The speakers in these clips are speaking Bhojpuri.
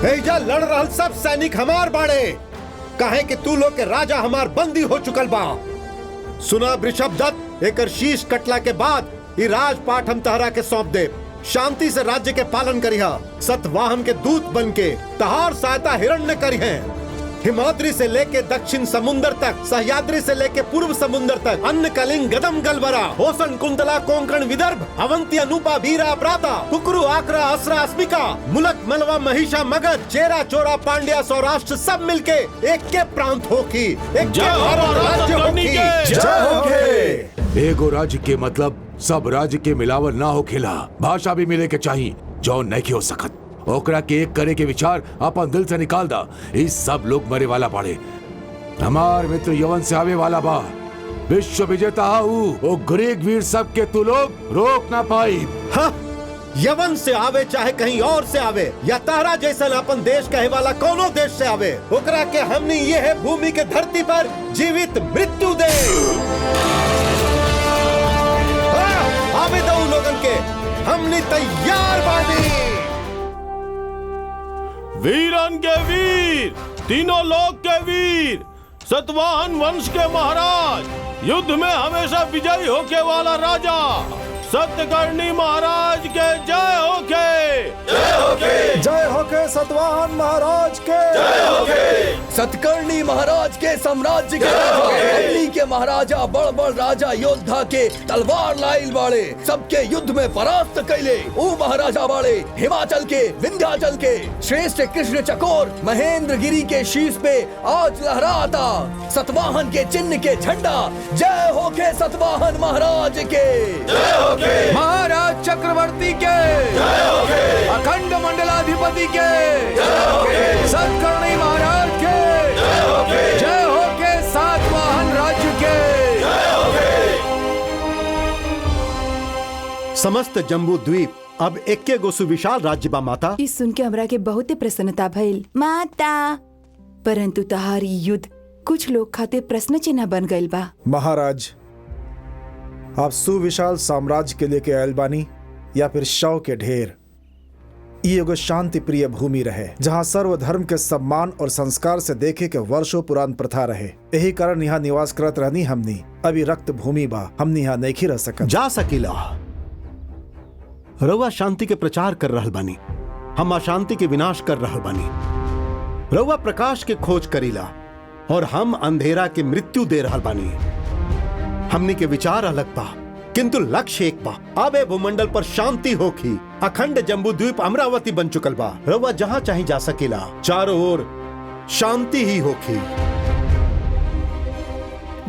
एजा लड़ रहल सब सैनिक हमार बाड़े, काहे कि तू लोग के राजा हमार बंदी हो चुकल बा। सुना वृषभ दत्त, एकर शीश कटला के बाद ये राजपाट हम तहरा के सौंप दे। शांति से राज्य के पालन करिहा। सतवाहन के दूत बन के तहार सहायता हिरण्य करिहे। हिमाद्री से लेके दक्षिण समुद्र तक, सह्याद्री से लेके पूर्व समुद्र तक, अन्न कलिंग गदम गलबरा, होसन कुंतला कोंकण विदर्भ, अवंती अनुपा बीरा प्राता, कुकरू आकरा असरा अस्मिका, मुलक मलवा महिषा मगध, चेरा चोरा पांड्या सौराष्ट्र सब मिलके एक के प्रांत होकी, एक के राज्य होकी। जय होके। एगो राज्य के मतलब सब राज्य के मिलावल ना होखेला, भाषा भी मिले के चाहिए जो नहीं हो सकत। ओकरा के एक करे के विचार अपन दिल से निकाल दा। इस सब लोग मरे वाला पड़े। हमार मित्र यवन से आवे वाला बा, विश्व विजेता ओ ग्रीक वीर सब के तू लोग रोक ना पाई। हाँ, यवन से आवे चाहे कहीं और से आवे या तारा जैसा अपन देश कहे वाला कोनो देश से आवे, ओकरा के हमने ये है भूमि के धरती पर जीवित मृत्यु दे। आवे दो लोगन के, हमने तैयार बानी। वीरन के वीर, तीनों लोक के वीर, सतवाहन वंश के महाराज, युद्ध में हमेशा विजयी होके वाला राजा सत्यकर्णी महाराज के जय होके। जय होके। जय होके सतवाहन महाराज के। जय होके। सतकर्णी महाराज के साम्राज्य के राजा, के महाराजा बड़ बड़ राजा योद्धा के तलवार लाइल बाड़े, सबके युद्ध में परास्त कैले। ऊ महाराजा बाड़े हिमाचल के, विंध्याचल के, श्रेष्ठ कृष्ण चकोर महेंद्र गिरी के शीश पे आज लहराता सतवाहन के चिन्ह के झंडा। जय होके सतवाहन महाराज के। जय होके। महाराज चक्रवर्ती के। जय होके। अखंड मंडलाधिपति के। जय होके। सतकर्णी महाराज के। जय होके। जय होके सातवाहन राज्य के। जय होके। समस्त जम्बू द्वीप अब एके गो सुविशाल राज्य बा माता। इस सुन के हमरा के बहुत प्रसन्नता भइल माता, परंतु तहारी युद्ध कुछ लोग खातिर प्रश्न चिन्ह बन गइल बा। महाराज, आप सुविशाल साम्राज्य के लेके आयल बानी या फिर शव के ढेर? ये एगो शांति प्रिय भूमि रहे जहाँ सर्वधर्म के सम्मान और संस्कार से देखे के वर्षों पुरान प्रथा रहे। यही कारण यहाँ निवास करत रहनी हमनी। अभी रक्त भूमि बा, हमनी यहाँ नहीं रह सकत। जा सकीला। रउआ शांति के प्रचार कर रहल बानी, हम अशांति के विनाश कर रहल बानी। रउआ प्रकाश के खोज करीला और हम अंधेरा के मृत्यु दे रहल बानी। हमनी के विचार अलग बा, किंतु लक्ष्य एक बा। अब भूमंडल पर शांति होखी। अखंड जम्बू द्वीप अमरावती बन चुकल बा। रउआ जहां चाहे जा सकेला, चारों ओर शांति ही होखी।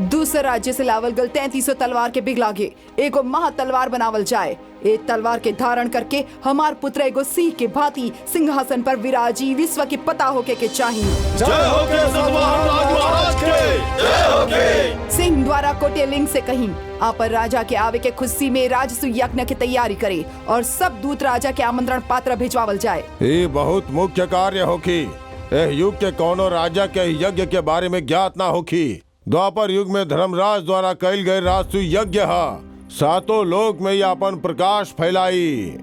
दूसरे राज्य से लावल गल 3300 तलवार के बिगला गे एगो महा तलवार बनावल जाए। एक तलवार के धारण करके हमार पुत्र एगो सिंह के भांति सिंहासन पर विराजी, विश्व की पता होके के चाहिए। जय होके सतवाहन महाराज के। जय होके। सिंह द्वारा कोटेलिंग से कहीं आप राजा के आवे के खुशी में राजसू यज्ञ की तैयारी करे और सब दूत राजा के आमंत्रण पात्र भिजवावल जाए। ये बहुत मुख्य कार्य होखी। एह युग के कोनो राजा के यज्ञ के बारे में ज्ञात ना होखी। द्वापर युग में धर्मराज द्वारा कईल गए राजसू यज्ञ सातों लोक में अपन प्रकाश फैलाई।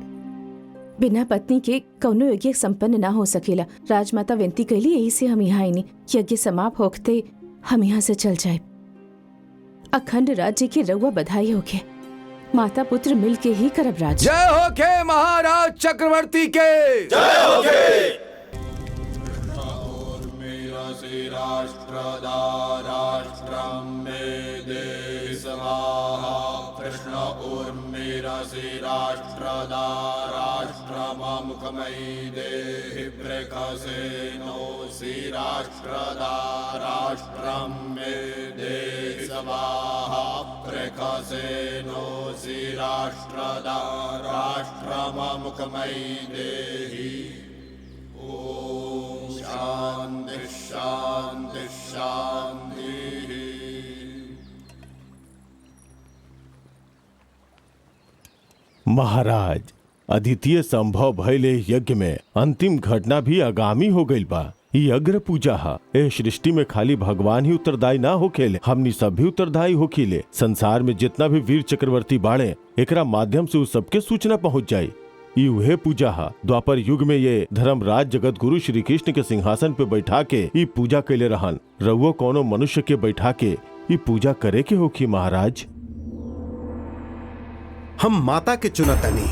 बिना पत्नी के कौनो यज्ञ संपन्न ना हो सकेला। राजमाता विनती कैली, यही से हम यहाँ आईनी। यज्ञ समाप्त होते हम यहाँ से चल जाए। अखंड राज्य की रउआ बधाई होके। माता पुत्र मिल के ही करब राज। जय होके महाराज चक्रवर्ती के। जय होके। राष्ट्रम में देश स्वाहा। कृष्ण उर्मिरा से राष्ट्रदा राष्ट्रमुखमयी देहि प्रकाशेनो सी राष्ट्रदा राष्ट्रम में देहि स्वाहा। प्रकाशेनो सी राष्ट्रदा राष्ट्रमुखमयी देहि। ओम शांति शांति शांति। महाराज, अद्वितीय संभव भइले यज्ञ में अंतिम घटना भी आगामी हो गई बा। ये अग्र पूजा हा। ए सृष्टि में खाली भगवान ही उत्तरदायी ना होखेले, हमनी सब भी उत्तरदायी होखीले। संसार में जितना भी वीर चक्रवर्ती बाड़े, एकरा माध्यम से उस सबके सूचना पहुंच जाये। ई उहे पूजा हा द्वापर युग में ये धर्मराज जगत गुरु श्री कृष्ण के सिंहासन पे बैठा के ई पूजा कैले रहन। रउओ कोनो मनुष्य के बैठा के ई पूजा करे के होखी महाराज। हम माता के चुनतनी,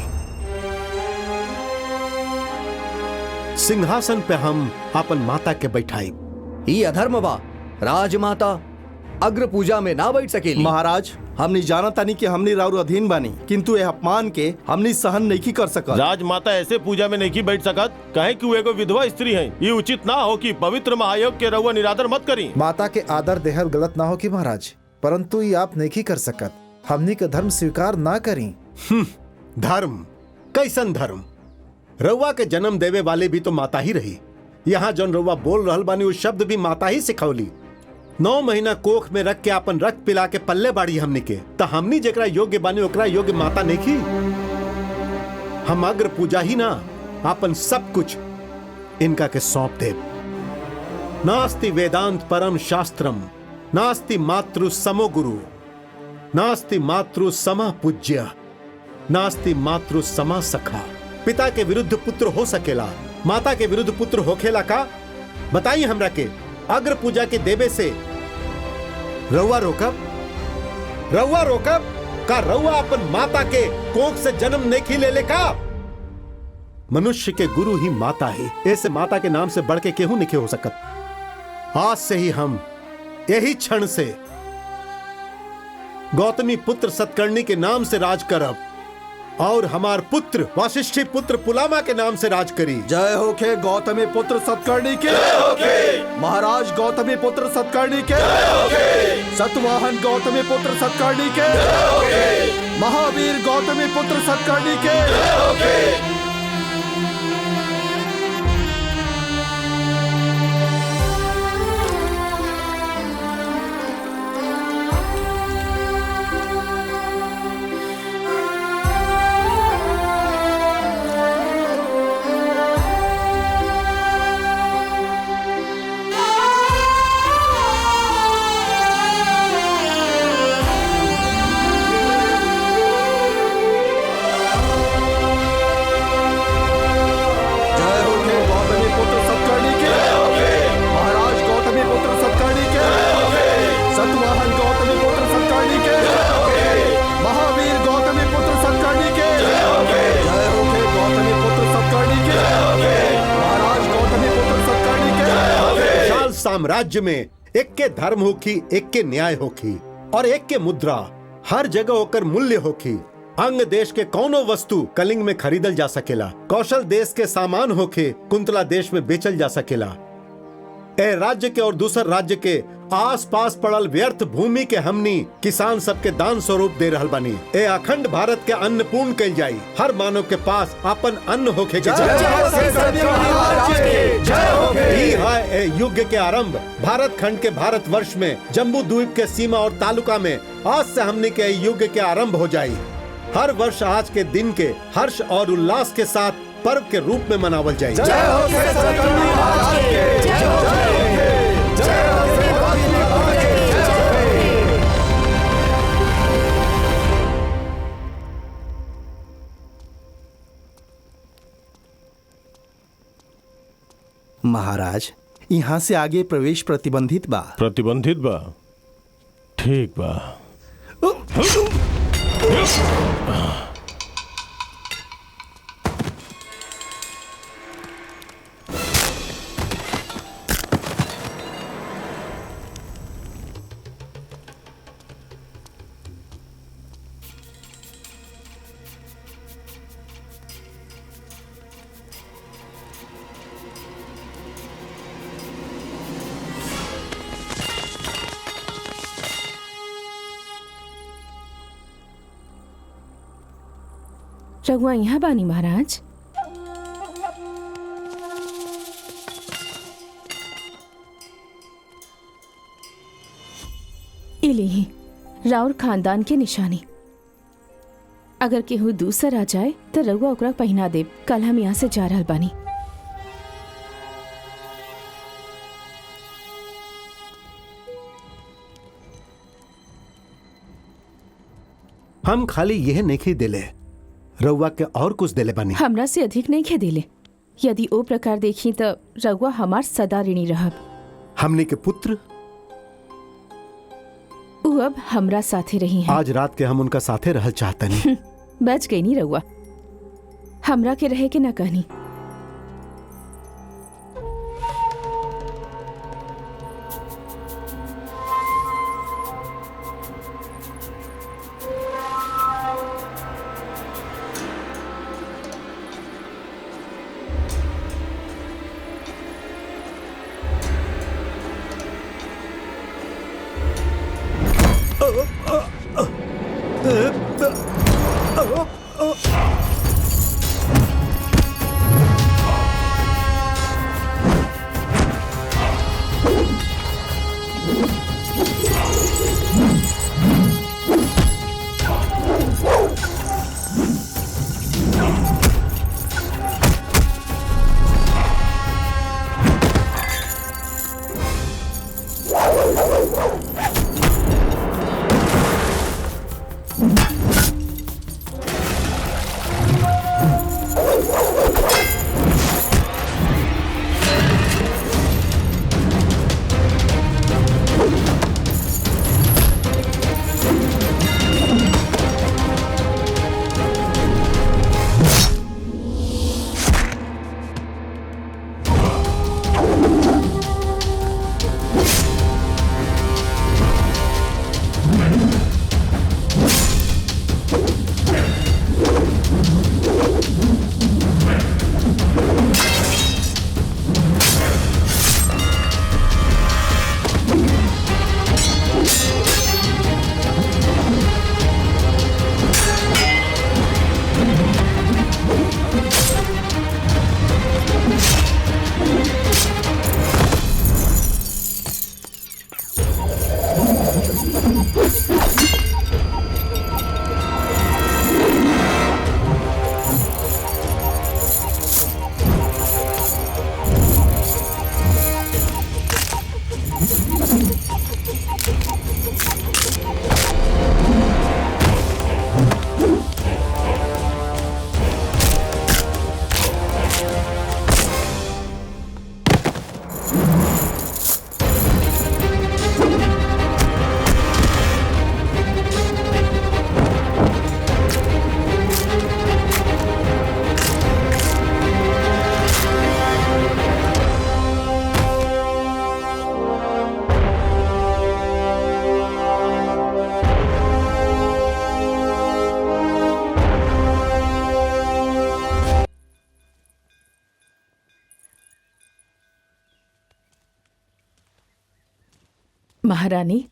सिंहासन पे हम अपन माता के बैठाई। ई अधर्म बा, राजमाता अग्र पूजा में ना बैठ सकेली। महाराज हमनी जाना तानी कि हमनी राउर अधीन बानी, किंतु यह अपमान के हमनी सहन नहीं कर सकत। राजमाता ऐसे पूजा में नहीं बैठ सकत, कहे कि वो एगो विधवा स्त्री है। ये उचित ना हो कि पवित्र महायोग के रउआ निरादर मत करी। माता के आदर देहल गलत ना हो कि महाराज, परंतु ये आप नहीं कर सकत। हमनी के धर्म स्वीकार ना करी। धर्म कैसन धर्म? रउआ के जन्म देवे वाले भी तो माता ही रही। यहाँ जौन रउआ बोल रहल बानी उस शब्द भी माता ही सिखौली। 9 महीना कोख में रख के अपन रक्त पिला के पल्ले बाड़ी हमनी के, तो हमनी जेकरा योग्य बानी ओकरा योग्य माता नहीं की। हम अग्र पूजा ही ना अपन सब कुछ इनका के सौंप दे। नास्ति वेदांत परम शास्त्रम, नास्ति मातृ समो गुरु, नास्ति मातृ समा पूज्य, नास्ति मातृ समा सखा। पिता के विरुद्ध पुत्र हो सकेला, माता के विरुद्ध पुत्र होखेला का? बताइए हमरा के। अग्र पूजा के देवे से रउआ रोकब? रउआ रोकब का? रउआ अपन माता के कोख से जन्म नहीं ले ले का? मनुष्य के गुरु ही माता है, ऐसे माता के नाम से बढ़ के केहू नहीं हो सकत। आज से ही हम यही क्षण से गौतमी पुत्र सतकर्णी के नाम से राज करब और हमार पुत्र वाशिष्ठी पुत्र पुलामा के नाम से राज करी। जय हो के गौतमी पुत्र सतकर्णी के। महाराज गौतमी पुत्र सतकर्णी के। सतवाहन गौतमी पुत्र सतकर्णी के। महावीर गौतमी पुत्र सतकर्णी के। साम्राज्य में एक के धर्म होखी, एक के न्याय होखी और एक के मुद्रा। हर जगह होकर मूल्य होखी। अंग देश के कौनो वस्तु कलिंग में खरीदल जा सकेला। कौशल देश के सामान होखे कुंतला देश में बेचल जा सकेला। ए राज्य के और दूसर राज्य के आस पास पड़ल व्यर्थ भूमि के हमनी किसान सबके दान स्वरूप दे रहल बानी। ए अखंड भारत के अन्न पूर्ण कइल जाई। हर मानव के पास अपन अन्न होखे के ए युग के आरंभ भारत खंड के भारत वर्ष में जम्बू द्वीप के सीमा और तालुका में आज से हमनी के युग के आरंभ हो जाई। हर वर्ष आज के दिन के हर्ष और उल्लास के साथ पर्व के रूप में मनावल जाए। महाराज यहाँ से आगे प्रवेश प्रतिबंधित बा। प्रतिबंधित बा? ठीक बा। रघुआ यहाँ बानी महाराज। इली राउर खानदान के निशानी। अगर केहू दूसर आ जाए तो रघुआ ओकरा पहना देब। कल हम यहाँ से जा रहल बानी। हम खाली यह नहीं दिले, रउआ के और कुछ देले बानी? हमरा से अधिक नहीं खे दिले। यदि ओ प्रकार देखी तो रउआ हमार सदा ऋणी रहब। हमने के पुत्र उ अब हमरा साथे रही हैं। आज रात के हम उनका साथे रहल चाहतनी। बच गई नी रउआ, हमरा के रहे के न कहनी। महारानी,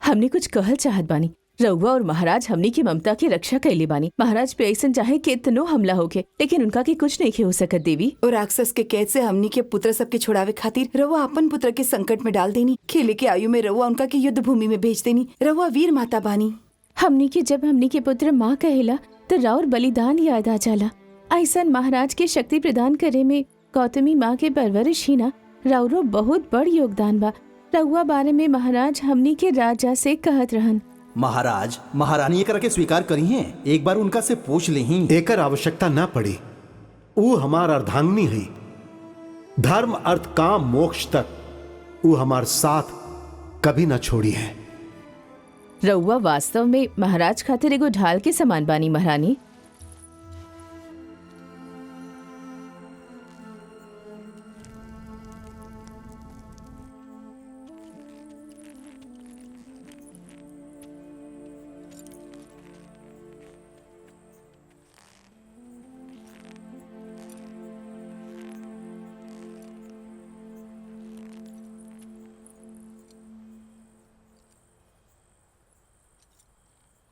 हमने कुछ कहल चाहत बानी। रउआ और महाराज हमनी की ममता की रक्षा कैले बानी। महाराज पे ऐसन चाहे कितनो हमला होके, लेकिन उनका की कुछ नहीं हो सकत देवी। और राक्षस के कैद से हमनी के पुत्र सबके छुड़ावे खातिर रउआ अपन पुत्र के संकट में डाल देनी। खेले के आयु में रउआ उनका के युद्ध भूमि में भेज देनी। रउआ वीर माता बानी। हमनी के जब हमनी के पुत्र माँ कहेला तो राउर बलिदान याद आ जाला। ऐसन महाराज के शक्ति प्रदान करे में गौतमी माँ के परवरिश ही ना राउरो बहुत बड़ योगदान बा। रउआ बारे में महाराज हमनी के राजा से कहत रहन। महाराज महारानी एकरा के स्वीकार करी हैं। एक बार उनका से पूछ लेही। एकर आवश्यकता ना पड़ी। ऊ हमार अर्धांगिनी है। धर्म अर्थ काम मोक्ष तक ऊ हमार साथ कभी ना छोड़ी है। रउआ वास्तव में महाराज खातिर एगो ढाल के समान बानी महारानी।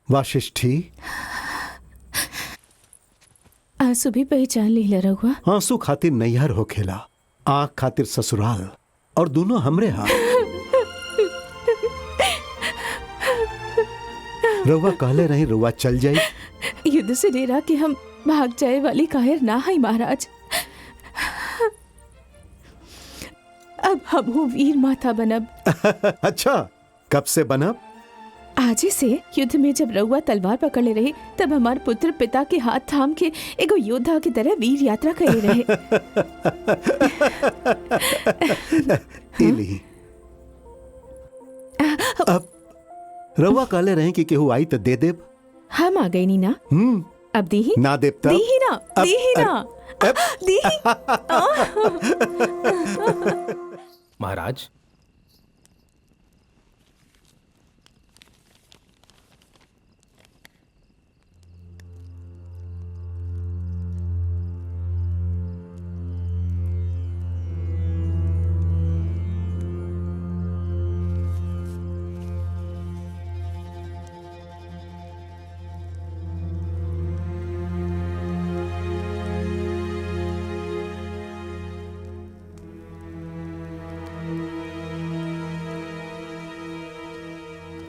वाशिष्ठी, आंसू भी पहचान लीला रहुआ। आंसू खातिर नैहर हो खेला, आंख खातिर ससुराल, और दोनों हमरे हाथ। रउआ कहले रही रउआ चल जाई। युद्ध से डेरा के हम भाग जाए वाली कायर ना है महाराज। अब हम वीर माता बनब। अच्छा, कब से बनब? आजे से युद्ध में जब रउआ तलवार पकड़े रहे तब हमार पुत्र पिता के हाथ थाम के एगो योद्धा की तरह वीर यात्रा करे रहे। इली अब रवा कहले रहे कि केहू आई तो दे देब। हम आ गई नी ना। अब दी ही ना देब तब दी ही ना दी ही ना दी ही। महाराज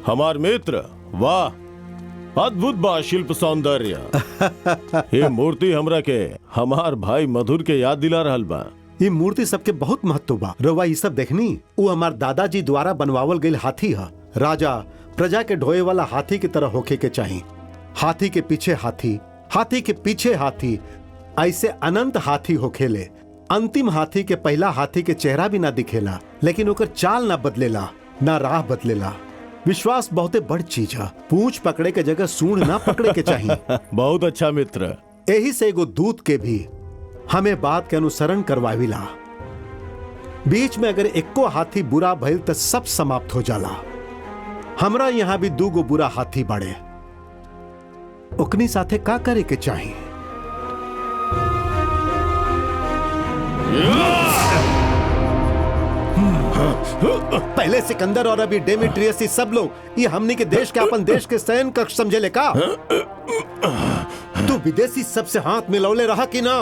हमार मित्र, वाह, अद्भुत बा शिल्प सौंदर्य। ये मूर्ति हमरा के हमार भाई मधुर के याद दिला रहल बा। ये मूर्ति सबके बहुत महत्व बा। रवा ये सब देखनी, वो हमार दादाजी द्वारा बनवावल गईल हाथी है। राजा प्रजा के ढोए वाला हाथी की तरह होके के चाहिए। हाथी के पीछे हाथी, हाथी के पीछे हाथी, ऐसे अनंत हाथी होखेले। अंतिम हाथी के पहला हाथी के चेहरा भी ना दिखेला, लेकिन ओकर चाल ना बदलेला, ना राह बदलेला। विश्वास बहुते बड़ चीज है। पूंछ पकड़े के जगह सूंड ना पकड़े के चाहिए। बहुत अच्छा मित्र। यही से एगो दूत के भी हमें बात के अनुसरण करवाविला। बीच में अगर एको हाथी बुरा भइल तो सब समाप्त हो जाला। हमरा यहाँ भी दूगो बुरा हाथी बड़े, ओकनी साथे का करे के चाहिए? पहले सिकंदर और अभी डेमेट्रियस, सब लोग ये हमनी के देश के अपन देश के सैन कक्ष समझे ले का? तू विदेशी सबसे हाथ मिलौले रहा कि ना?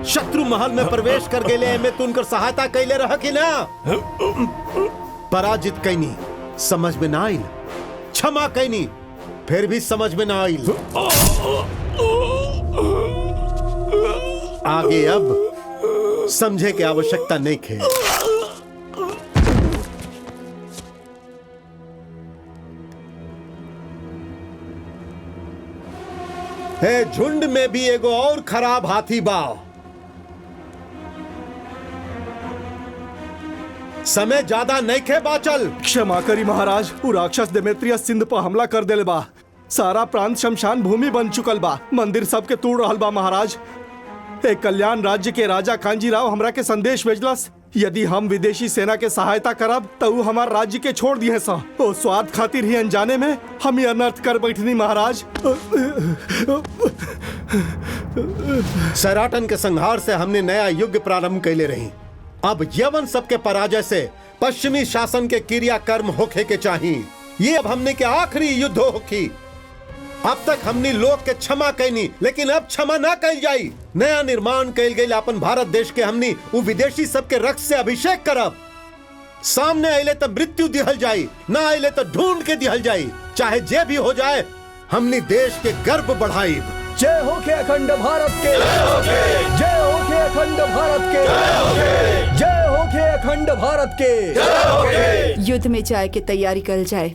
शत्रु महल में प्रवेश कर गेले में तू उनकर सहायता कैले रहा कि ना? पराजित कैनी, समझ में ना आइल। क्षमा कैनी, फिर भी समझ में ना आइल। आगे अब समझे की आवश्यकता नहीं है। हे झुंड में भी एगो और खराब हाथी बा। समय ज्यादा नहीं खे बाचल। क्षमा करी महाराज, उ राक्षस डेमेट्रियस सिंध पर हमला कर देले बा। सारा प्रांत शमशान भूमि बन चुकल बा। मंदिर सबके तोड़ रहल बा महाराज। एक कल्याण राज्य के राजा कांजी राव हमरा के संदेश भेजलस, यदि हम विदेशी सेना के सहायता करब तो वो हमार राज्य के छोड़ दिए सा। ओ स्वार्थ खातिर ही अनजाने में हम ये अनर्थ कर बैठनी महाराज। सैराटन के संहार से हमने नया युग प्रारंभ कैले रही। अब यवन सबके पराजय से पश्चिमी शासन के क्रियाकर्म होखे के चाहिए। ये अब हमने के आखिरी युद्ध होखी। अब तक हमने लोग के क्षमा कैनी, लेकिन अब क्षमा ना कैल जाई। नया निर्माण कैल गई अपन भारत देश के हमनी वो विदेशी सबके रक्त से अभिषेक करब। सामने आइले तो मृत्यु दिहल जाई, ना आइले तो ढूंढ के दिहल जाई। चाहे जे भी हो जाए, हमनी देश के गर्व बढ़ाई। जय हो के अखंड भारत के, जय हो के अखंड भारत के, जय हो के अखंड भारत के। युद्ध में जाए के तैयारी कर जाए।